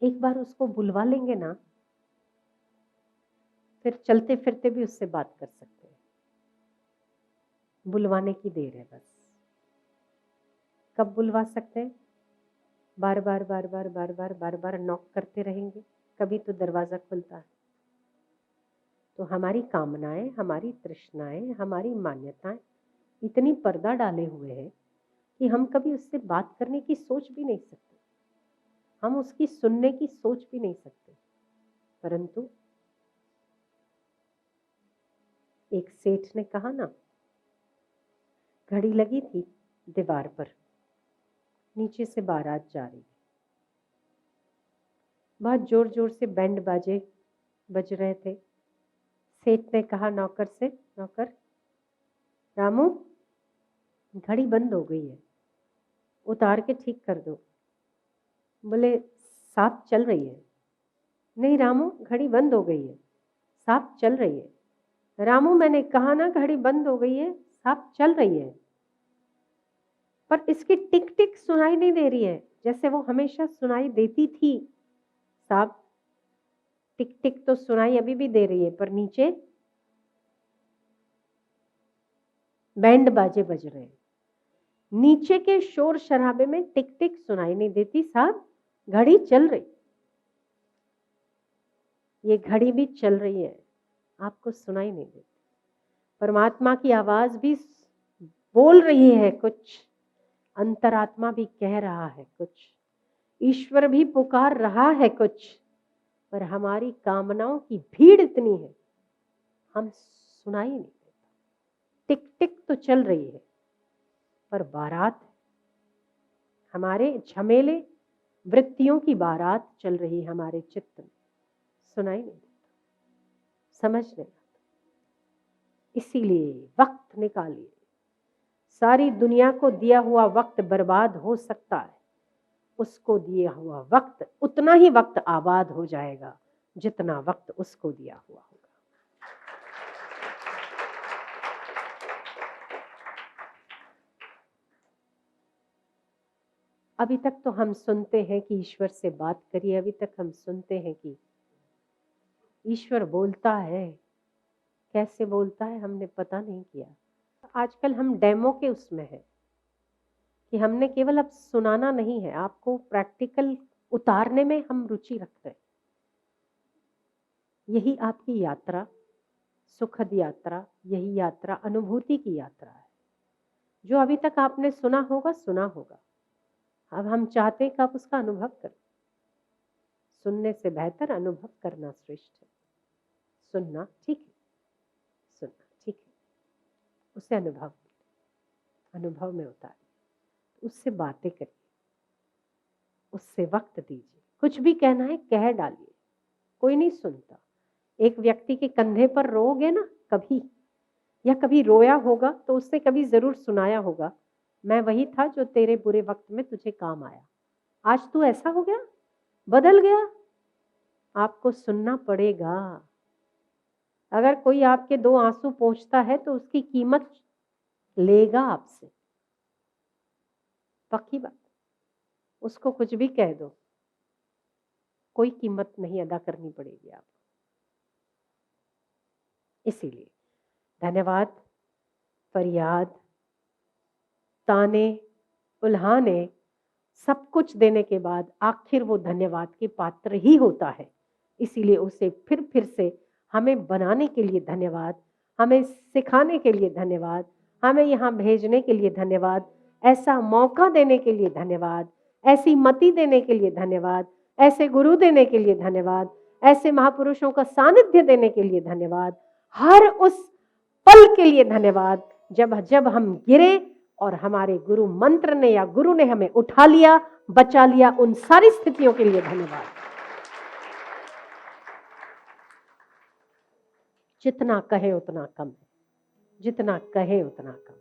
एक बार उसको बुलवा लेंगे ना, फिर चलते फिरते भी उससे बात कर सकते हैं। बुलवाने की देर है बस। कब बुलवा सकते हैं? बार बार बार बार बार बार बार बार नॉक करते रहेंगे, कभी तो दरवाजा खुलता है। तो हमारी कामनाएं, हमारी तृष्णाएं, हमारी मान्यताएं इतनी पर्दा डाले हुए हैं कि हम कभी उससे बात करने की सोच भी नहीं सकते, हम उसकी सुनने की सोच भी नहीं सकते। परंतु एक सेठ ने कहा ना, घड़ी लगी थी दीवार पर, नीचे से बारात जा रही, बहुत जोर जोर से बैंड बाजे बज रहे थे। सेठ ने कहा नौकर से, नौकर रामू, घड़ी बंद हो गई है, उतार के ठीक कर दो। बोले साफ चल रही है। नहीं रामू, घड़ी बंद हो गई है, साफ चल रही है। रामू, मैंने कहा ना घड़ी बंद हो गई है, साफ चल रही है। पर इसकी टिक टिक सुनाई नहीं दे रही है जैसे वो हमेशा सुनाई देती थी। साफ टिक टिक तो सुनाई अभी भी दे रही है, पर नीचे बैंड बाजे बज रहे हैं। नीचे के शोर शराबे में टिक टिक सुनाई नहीं देती, साहब घड़ी चल रही। ये घड़ी भी चल रही है, आपको सुनाई नहीं देती। परमात्मा की आवाज भी बोल रही है कुछ, अंतरात्मा भी कह रहा है कुछ, ईश्वर भी पुकार रहा है कुछ, पर हमारी कामनाओं की भीड़ इतनी है, हम सुनाई नहीं देता। टिक टिक तो चल रही है, पर बारात, हमारे झमेले वृत्तियों की बारात चल रही हमारे चित्त में, सुनाई नहीं देता, समझ नहीं आता। इसीलिए वक्त निकालिए। सारी दुनिया को दिया हुआ वक्त बर्बाद हो सकता है, उसको दिया हुआ वक्त उतना ही वक्त आबाद हो जाएगा जितना वक्त उसको दिया हुआ होगा। अभी तक तो हम सुनते हैं कि ईश्वर से बात करिए, अभी तक हम सुनते हैं कि ईश्वर बोलता है, कैसे बोलता है हमने पता नहीं किया। आजकल हम डेमो के उसमें है कि हमने केवल अब सुनाना नहीं है, आपको प्रैक्टिकल उतारने में हम रुचि रखते हैं। यही आपकी यात्रा, सुखद यात्रा, यही यात्रा अनुभूति की यात्रा है। जो अभी तक आपने सुना होगा, अब हम चाहते हैं कि आप उसका अनुभव करें। सुनने से बेहतर अनुभव करना श्रेष्ठ है। सुनना ठीक है, सुनना ठीक है, उसे अनुभव में उतारिए, उससे बातें करिए, उससे वक्त दीजिए। कुछ भी कहना है कह डालिए, कोई नहीं सुनता। एक व्यक्ति के कंधे पर रोओगे ना कभी, या कभी रोया होगा तो उसने कभी जरूर सुनाया होगा, मैं वही था जो तेरे बुरे वक्त में तुझे काम आया, आज तू ऐसा हो गया, बदल गया। आपको सुनना पड़ेगा। अगर कोई आपके दो आंसू पोंछता है तो उसकी कीमत लेगा आपसे, पक्की बात। उसको कुछ भी कह दो, कोई कीमत नहीं अदा करनी पड़ेगी आपको। इसीलिए धन्यवाद, फरियाद, ताने, उल्हाने, सब कुछ देने के बाद आखिर वो धन्यवाद के पात्र ही होता है। इसीलिए उसे फिर से हमें बनाने के लिए धन्यवाद, हमें सिखाने के लिए धन्यवाद, हमें यहाँ भेजने के लिए धन्यवाद, ऐसा मौका देने के लिए धन्यवाद, ऐसी मति देने के लिए धन्यवाद, ऐसे गुरु देने के लिए धन्यवाद, ऐसे महापुरुषों का सानिध्य देने के लिए धन्यवाद, हर उस पल के लिए धन्यवाद जब जब हम गिरे और हमारे गुरु मंत्र ने या गुरु ने हमें उठा लिया, बचा लिया। उन सारी स्थितियों के लिए धन्यवाद। जितना कहे उतना कम है, जितना कहे उतना कम।